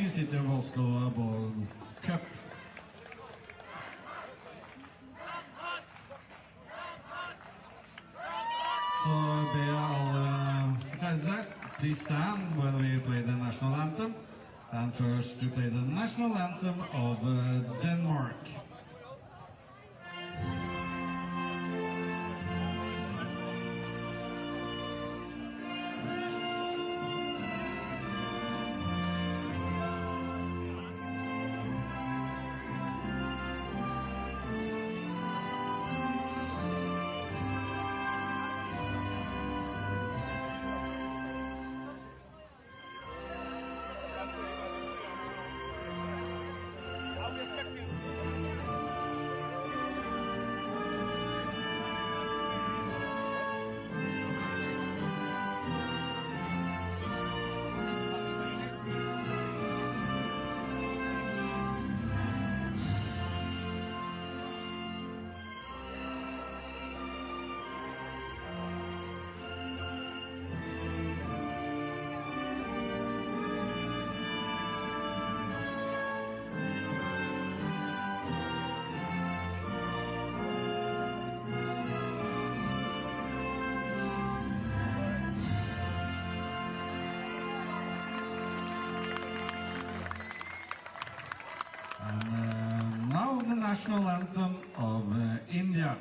i City of Oslo Ball Cup. Så ber jeg alle reise seg. Please stand when we play the national anthem. And first we play the national anthem of Denmark. And now the national anthem of India.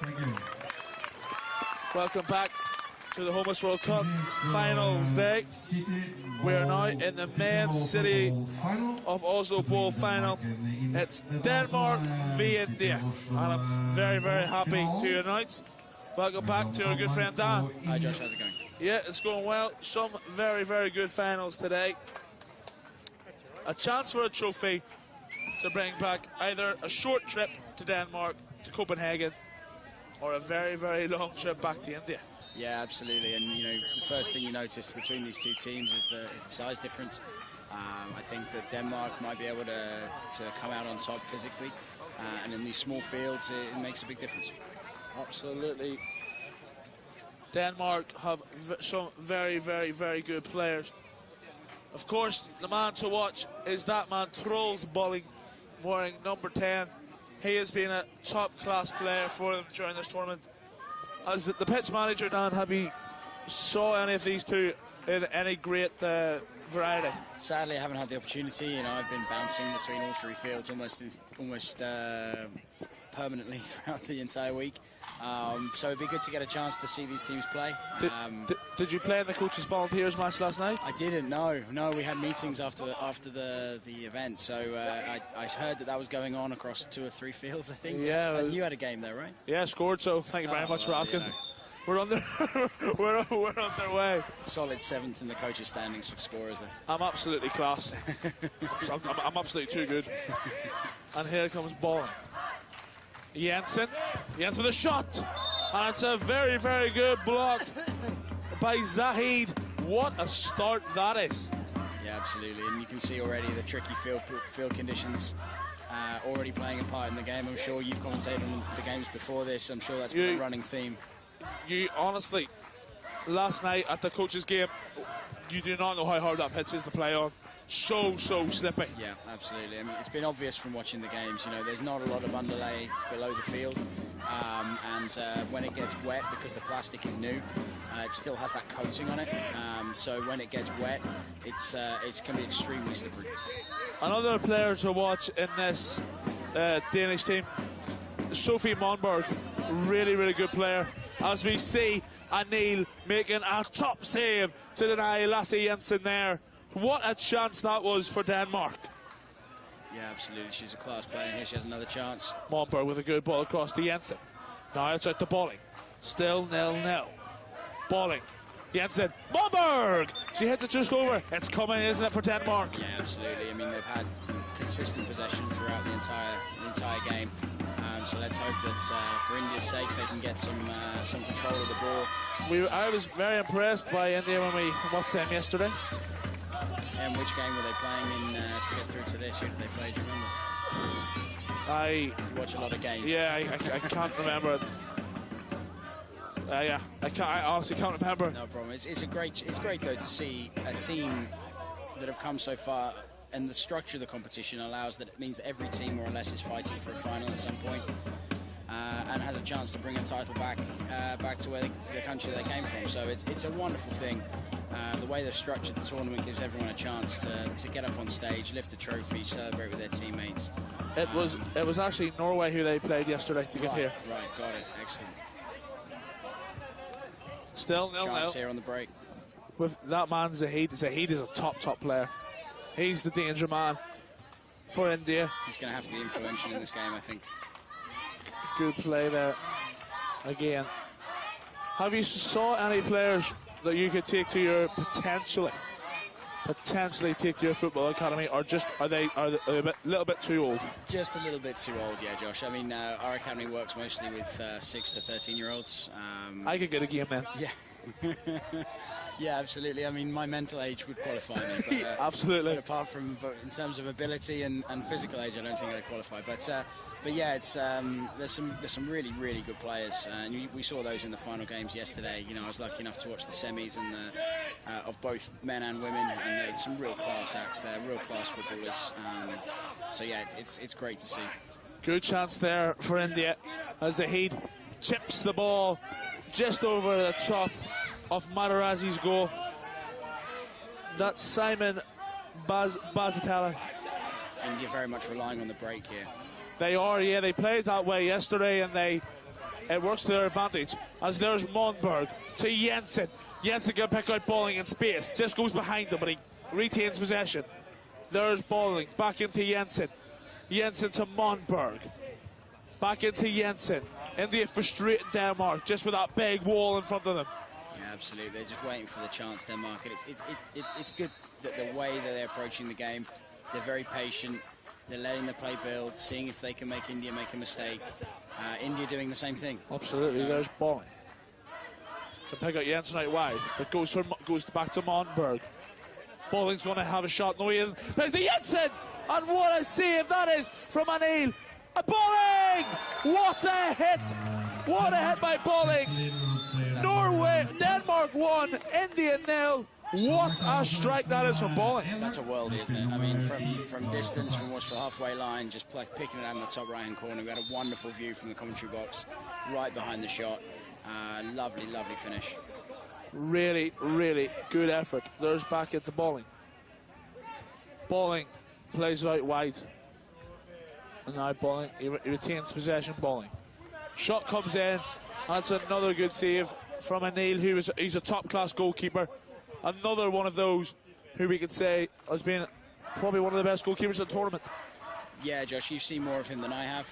Thank you. Welcome back to the Homeless World Cup Finals Day. We are now in the main City of Oslo Bowl Final. It's Denmark v India, and I'm very, very happy to announce. Welcome back to our good friend Dan. Hi Josh, how's it going? Yeah, it's going well. Some very, very good finals today. A chance for a trophy to bring back either a short trip to Denmark, to Copenhagen, or a very, very long trip back to India. Yeah, absolutely. And you know, the first thing you notice between these two teams is the size difference. I think that Denmark might be able to come out on top physically, and in these small fields, it makes a big difference. Absolutely. Denmark have some very, very, very good players. Of course, the man to watch is that man Trolls Bolling, wearing number 10. He has been a top-class player for them during this tournament. As the pitch manager, Dan, have you saw any of these two in any great variety? Sadly, I haven't had the opportunity. You know, I've been bouncing between all three fields almost permanently throughout the entire week. So it'd be good to get a chance to see these teams play. Did you play in the coaches volunteers match last night? I didn't. No. We had meetings after the event, so I heard that was going on across 2 or 3 fields, I think. Yeah. And you had a game there, right? Yeah, scored. So thank you very much for asking. You know. We're on their way. Solid 7th in the coaches' standings for scorers there. I'm absolutely class. I'm absolutely too good. And here comes Bolling. Jensen with a shot, and it's a very, very good block by Zahid. What a start that is. Yeah, absolutely, and you can see already the tricky field conditions already playing a part in the game. I'm sure you've commentated on the games before this. I'm sure that's been a running theme. You honestly, last night at the coaches' game, you do not know how hard that pitch is to play on. So slippy. Yeah, absolutely. I mean, it's been obvious from watching the games, you know, there's not a lot of underlay below the field. When it gets wet, because the plastic is new, it still has that coating on it. So when it gets wet, it can be extremely slippery. Another player to watch in this Danish team, Sophie Monberg, really good player. As we see Anil making a top save to deny Lasse Jensen there. What a chance that was for Denmark. Yeah, absolutely. She's a class player, and here she has another chance. Monberg with a good ball across to Jensen. Now it's out to Bolling. Still 0-0. Bolling. Jensen. Monberg! She hits it just over. It's coming, isn't it, for Denmark? Yeah, absolutely. I mean, they've had consistent possession throughout the entire game. So let's hope that for India's sake they can get some control of the ball. I was very impressed by India when we watched them yesterday. And which game were they playing in to get through to this? Who did they play? Do you remember? You watch a lot of games. Yeah, I can't remember. I honestly can't remember. No problem. It's great though to see a team that have come so far, and the structure of the competition allows that. It means that every team more or less is fighting for a final at some point, and has a chance to bring a title back to where the country they came from. So it's a wonderful thing. The way they've structured the tournament gives everyone a chance to get up on stage, lift a trophy, celebrate with their teammates. It was actually Norway who they played yesterday to get here. Right, got it. Excellent. Still 0-0. Chance here on the break. With that man Zahid. Zahid is a top player. He's the danger man for India. He's going to have to be influential in this game, I think. Good play there again. Have you saw any players that you could take to your potentially take to your football academy, or just are they a little bit too old? Just a little bit too old, yeah, Josh. I mean, our academy works mostly with 6 to 13-year-olds. I could get a game then. Yeah. Yeah, absolutely. I mean, my mental age would qualify me. But, absolutely. But in terms of ability and physical age, I don't think I'd qualify. But yeah, it's there's some really good players, and we saw those in the final games yesterday. You know, I was lucky enough to watch the semis and of both men and women, and there's some real class acts there, real class footballers. So yeah, it's great to see. Good chance there for India as Zahid chips the ball just over the top of Matarazi's goal. That's Simon Bazatella. India very much relying on the break here. They are, yeah. They played that way yesterday, and it works to their advantage. As there's Monberg to Jensen. Jensen can pick out Bolling in space. Just goes behind him, but he retains possession. There's Bolling back into Jensen. Jensen to Monberg. Back into Jensen. India frustrating Denmark just with that big wall in front of them. Yeah, absolutely. They're just waiting for the chance, Denmark. And it's good that the way that they're approaching the game, they're very patient. They're letting the play build, seeing if they can make India make a mistake. India doing the same thing. Absolutely. There's Bolling. Can pick out Jensen out wide. It goes back to Monberg. Bolling's going to have a shot. No, he isn't. There's the Jensen! And what a save that is from Anil. Bolling! What a hit! What a hit by Bolling! Denmark 1, India 0. What a strike that is from Bolling. That's a worldie, isn't it? I mean, from distance, from what's the halfway line, just picking it out in the top right-hand corner. We had a wonderful view from the commentary box, right behind the shot. Lovely finish. Really good effort. There's back at the Bolling. Bolling plays it out wide. And now Bolling, he retains possession. Bolling. Shot comes in. That's another good save from Anil, he's a top-class goalkeeper. Another one of those who we could say has been probably one of the best goalkeepers in the tournament. Yeah, Josh, you've seen more of him than I have.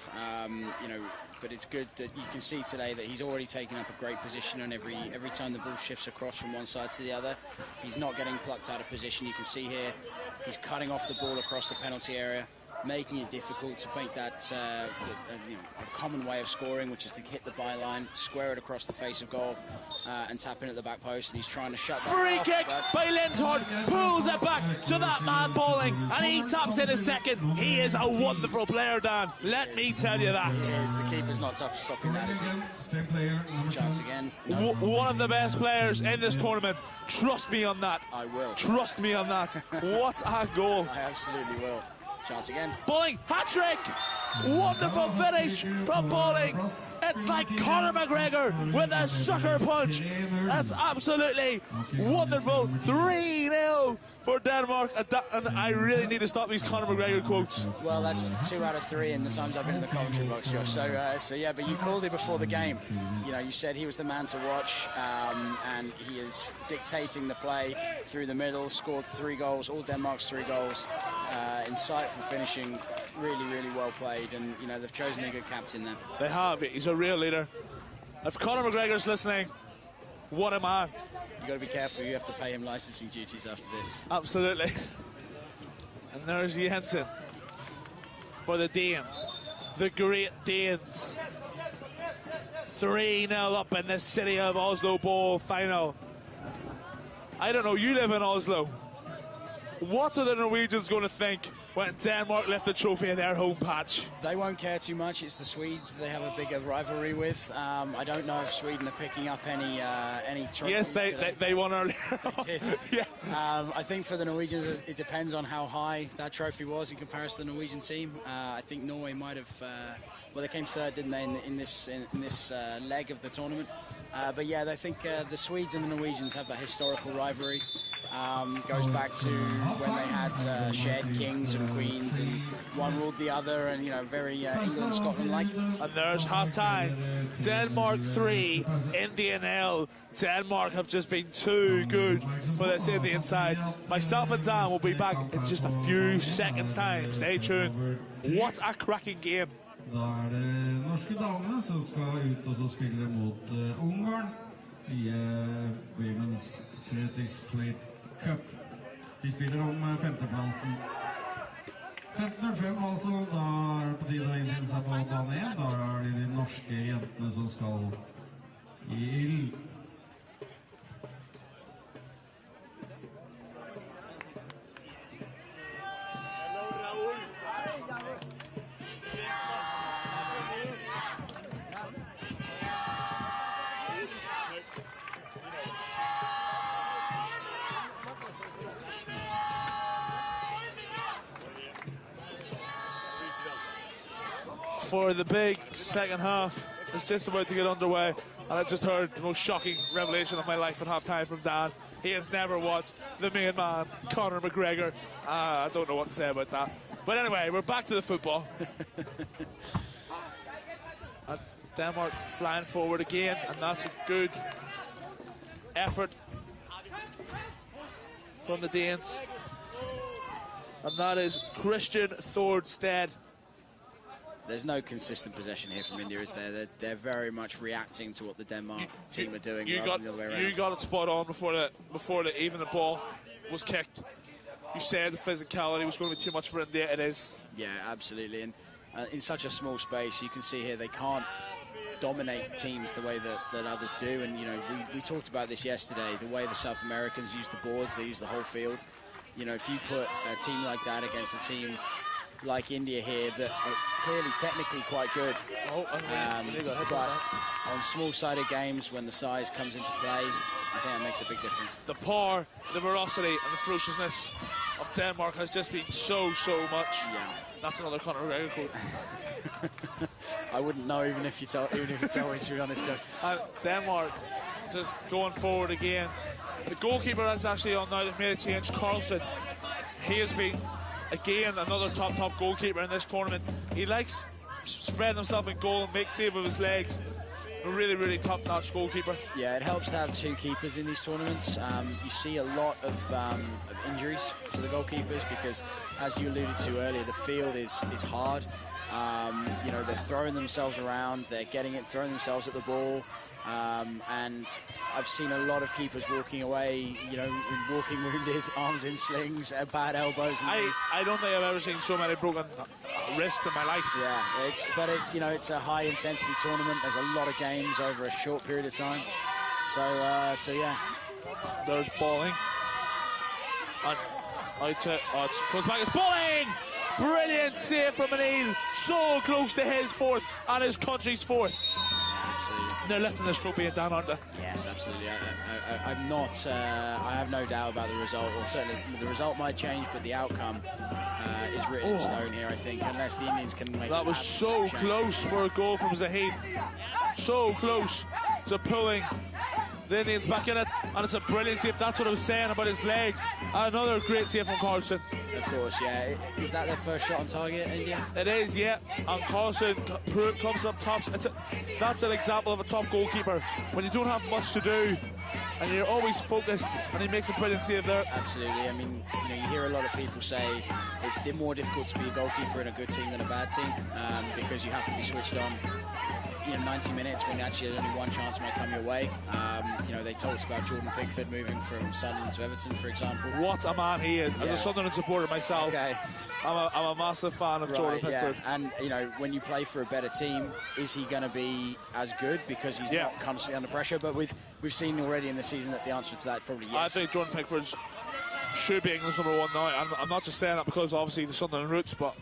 But it's good that you can see today that he's already taken up a great position, and every time the ball shifts across from one side to the other, he's not getting plucked out of position. You can see here he's cutting off the ball across the penalty area. making it difficult to make that a common way of scoring, which is to hit the byline, square it across the face of goal, and tap in at the back post. And he's trying to shut that Free off, kick by Lindhard, pulls it back to that man bowling, and he taps in a second. He is a wonderful player, Dan. Let me tell you that. He is. The keeper's not stopping that, is he? Same player, number Chance 2. again. One of the best players in this tournament. Trust me on that. I will. Trust me on that. What a goal. I absolutely will. Chance again. Bowling, hat-trick! Wonderful finish from Bowling. It's like Conor McGregor with a sucker punch. That's absolutely wonderful. 3-0 for Denmark. And I really need to stop these Conor McGregor quotes. Well, that's 2 out of 3 in the times I've been in the commentary box, Josh. So yeah, but you called it before the game. You know, you said he was the man to watch, and he is dictating the play through the middle. Scored 3 goals, all Denmark's 3 goals. Insightful finishing, really, really well played, and you know they've chosen a good captain there. They have. He's a real leader. If Conor McGregor's listening, what am I? You got to be careful. You have to pay him licensing duties after this. Absolutely. And there's Jensen for the Danes, the great Danes. 3-0 up in the City of Oslo Bowl final. I don't know, you live in Oslo. What are the Norwegians going to think when Denmark lift the trophy in their home patch? They won't care too much. It's the Swedes they have a bigger rivalry with. I don't know if Sweden are picking up any trophies. Yes, they won earlier. They did. Yeah. I think for the Norwegians, it depends on how high that trophy was in comparison to the Norwegian team. I think Norway might have. Well, they came third, didn't they, in this leg of the tournament? But yeah, I think the Swedes and the Norwegians have that historical rivalry. Goes back to when they had shared kings and queens, and one ruled the other, and you know, very England-Scotland-like. And there's half time. Denmark 3, India 0. Denmark have just been too good for this Indian side. Myself and Dan will be back in just a few seconds' time. Stay tuned. What a cracking game. Da det norske damene som skal ut og så spille mot Ungarn i Women's Athletics Plate Cup. De spiller om femteplassen. 15.05 altså, da det på tide å innstille seg på bane 1. Da det de norske jentene som skal i ild. For the big second half, it's just about to get underway, and I just heard the most shocking revelation of my life at half-time from Dan. He has never watched the main man, Conor McGregor. I don't know what to say about that. But anyway, we're back to the football. And Denmark flying forward again, and that's a good effort from the Danes. And that is Christian Thordsted. There's no consistent possession here from India, is there? They're very much reacting to what the Denmark team are doing. You got it spot on before even the ball was kicked. You said the physicality was going to be too much for India. It is. Yeah, absolutely. And in such a small space, you can see here they can't dominate teams the way that others do. And you know, we talked about this yesterday. The way the South Americans use the boards, they use the whole field. You know, if you put a team like that against a team like India here that are clearly technically quite good, but on small-sided games when the size comes into play, I think that makes a big difference. The power, the ferocity and the ferociousness of Denmark has just been so much. Yeah. That's another Conor McGregor quote. I wouldn't know even if you told me, to be honest, Joe. Denmark just going forward again. The goalkeeper is actually on now. They've made a change. Carlson, he has been again another top goalkeeper in this tournament. He likes spreading himself in goal and make save with his legs. A really top-notch goalkeeper. Yeah, it helps to have two keepers in these tournaments. You see a lot of injuries to the goalkeepers because, as you alluded to earlier, the field is hard. You know, they're throwing themselves around, they're getting it, throwing themselves at the ball. And I've seen a lot of keepers walking away, you know, walking wounded, arms in slings, bad elbows. And I don't think I've ever seen so many broken wrists in my life. Yeah, it's you know, it's a high intensity tournament. There's a lot of games over a short period of time. So yeah. There's bowling. And it goes back, it's bowling! Brilliant save from Anil. So close to his fourth and his country's fourth. Absolutely. They're lifting this trophy down, aren't they? Yes, absolutely. I'm not. I have no doubt about the result. Or certainly, the result might change, but the outcome is written in stone here. I think, unless the Indians can make. That was so close for a goal from Zahid. So close to pulling the Indians back in it, and it's a brilliant save. That's what I was saying about his legs. Another great save from Carlson. Of course, yeah. Is that their first shot on target, India? It is, yeah. And Carlson comes up tops. That's an example of a top goalkeeper when you don't have much to do and you're always focused, and he makes a brilliant save there. Absolutely. I mean, you know, you hear a lot of people say it's more difficult to be a goalkeeper in a good team than a bad team, because you have to be switched on, you know, 90 minutes when actually only one chance might come your way. You know, they talked about Jordan Pickford moving from Sunderland to Everton, for example. What a man he is. As a Sunderland supporter myself, okay. I'm a massive fan of Jordan Pickford. Yeah. And, you know, when you play for a better team, is he going to be as good because he's not constantly under pressure? But we've seen already in the season that the answer to that is probably yes. I think Jordan Pickford should be England's number one now. I'm not just saying that because obviously the Sunderland roots, but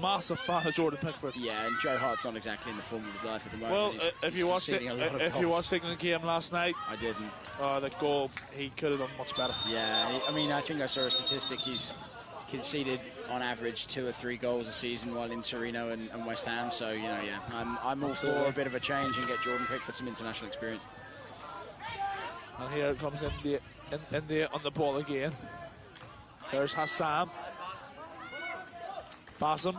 massive fan of Jordan Pickford. Yeah, and Joe Hart's not exactly in the form of his life at the moment. Well, if you watched the England game last night, I didn't. The goal, he could have done much better. Yeah, I mean, I think I saw a statistic. He's conceded on average 2 or 3 goals a season while in Torino and West Ham. So, you know, yeah, I'm all for a bit of a change and get Jordan Pickford some international experience. And here it comes India on the ball again. There's Hassam. Bassam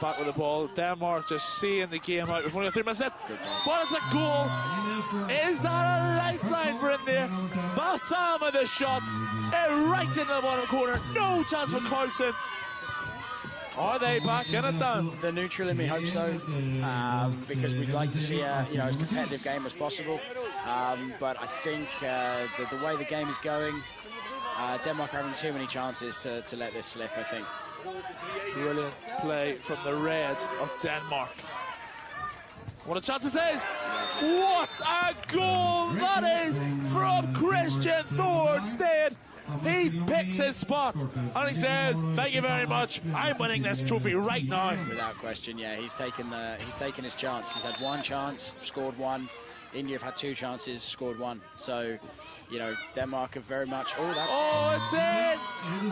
back with the ball. Denmark just seeing the game out. We've only got 3 minutes left. But it's a goal. Is that a lifeline for India? Bassam with the shot. Right into the bottom corner. No chance for Carlson. Are they back in it, Dan? The neutral in me hope so, because we'd like to see a as competitive game as possible. But I think the way the game is going, Denmark are having too many chances to let this slip, I think. Brilliant play from the Reds of Denmark. What a chance this is! What a goal that is from Christian Thorstad! He picks his spot and he says, "Thank you very much. I'm winning this trophy right now." Without question, yeah. He's taken his chance. He's had 1 chance, scored 1. India have had 2 chances, scored 1. So, you know, Denmark have very much. It's in,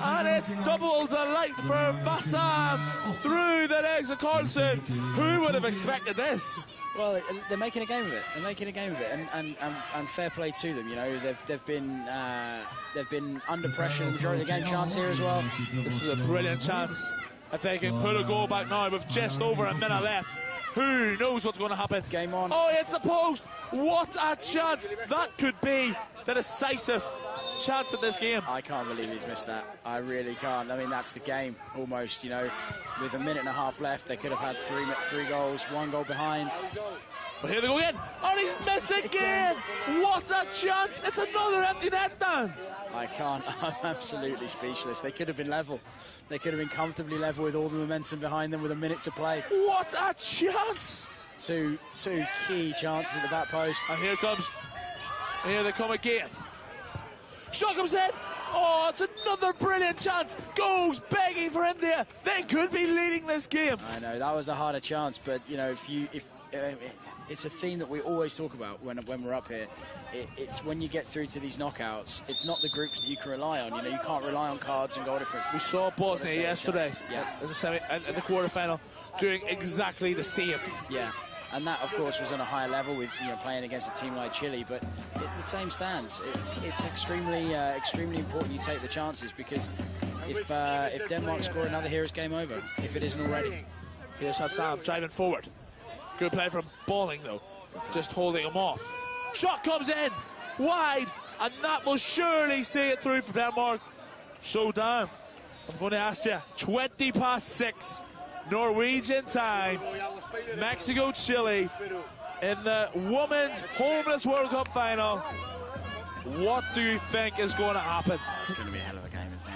and it's double delight for Bassam through the legs of Carlson. Who would have expected this? Well, they're making a game of it. And fair play to them. You know, they've been under pressure in the majority of the game. Chance here as well. This is a brilliant chance. If they can put a goal back now with just over a minute left, who knows what's going to happen? Game on. Oh, it's the post. What a chance. That could be the decisive chance in this game. I can't believe he's missed that. I really can't. I mean, that's the game almost, you know. With a minute and a half left, they could have had 3 goals, 1 goal behind. But here they go again. And he's missed again. What a chance. It's another empty net, Dan. I can't. I'm absolutely speechless. They could have been level. They could have been comfortably level with all the momentum behind them with a minute to play. What a chance. Two key chances at the back post. And here they come again. Shot comes in. Oh, it's another brilliant chance. Goes begging for India. They could be leading this game. I know, that was a harder chance, but, you know, it's a theme that we always talk about when we're up here. It's when you get through to these knockouts, it's not the groups that you can rely on. You know, you can't rely on cards and goal difference. We saw Bosnia yesterday in the quarter-final doing exactly the same. Yeah. And that, of course, was on a higher level with, you know, playing against a team like Chile. But the same stands. It's extremely important you take the chances, because if Denmark score another here, it's game over, if it isn't already. Here's Hassam driving forward. Good play from Balling, though. Just holding him off. Shot comes in wide, and that will surely see it through for Denmark. So, Dan, I'm going to ask you, 20 past 6, Norwegian time, Mexico, Chile, in the Women's Homeless World Cup final. What do you think is going to happen? It's going to be a hell of a game, isn't it?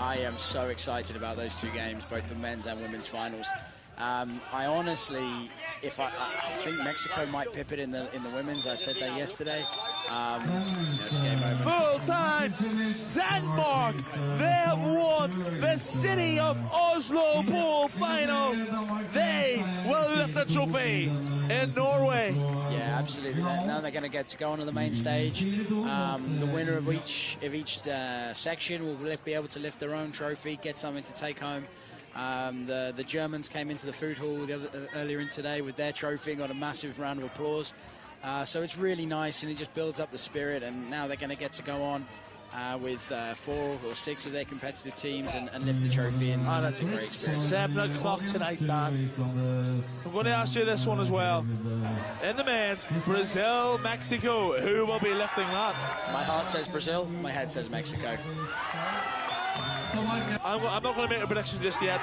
I am so excited about those two games, both the men's and women's finals. I honestly, I think Mexico might pip it in the women's. I said that yesterday. It's game over. Full time, Denmark. They have won the City of Oslo pool final. They will lift the trophy in Norway. Yeah, absolutely. Now they're going to get to go onto the main stage. The winner of each section will be able to lift their own trophy, get something to take home. The Germans came into the food hall earlier in today with their trophy and got a massive round of applause. So it's really nice, and it just builds up the spirit, and now they're going to get to go on with 4 or 6 of their competitive teams and lift the trophy, and that's a great experience. 7 o'clock tonight, Dan. I'm going to ask you this one as well. In the men's, Brazil, Mexico, who will be lifting that? My heart says Brazil, my head says Mexico. I'm not going to make a prediction just yet,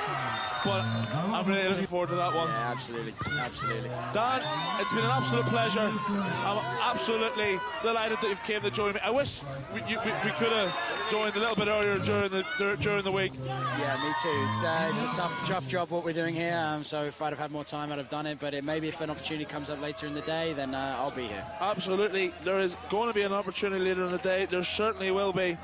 but I'm really looking forward to that one. Yeah, absolutely, absolutely. Dan, it's been an absolute pleasure. I'm absolutely delighted that you've came to join me. I wish we could have joined a little bit earlier during the week. Yeah, me too. It's a tough job what we're doing here. So if I'd have had more time, I'd have done it. But maybe if an opportunity comes up later in the day, then I'll be here. Absolutely, there is going to be an opportunity later in the day. There certainly will be.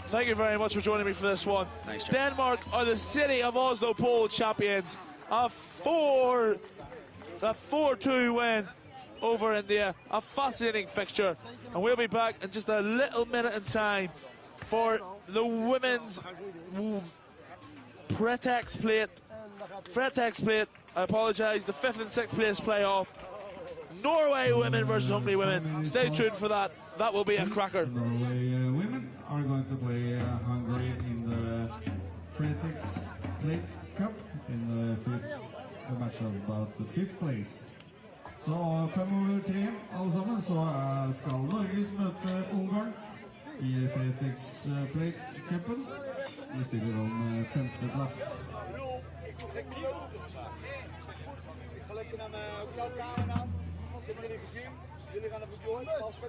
Thank you very much for joining me for this one. Thanks, John. Denmark are the City of Oslo pole champions. A 4-2 win over India. A fascinating fixture. And we'll be back in just a little minute in time for the women's Fretex plate. I apologise. The 5th and 6th place playoff. Norway women versus Hungary women. Stay tuned for that. That will be a cracker. Norway women are going to play Hungary in the Fretex Plate Cup in the match of about the 5th place. Så 5-3 alle sammen, så skal Norges møte Ungarn i Fretex Plate Cupen. Vi spiller om 5. plass. Jullie gaan even door, als we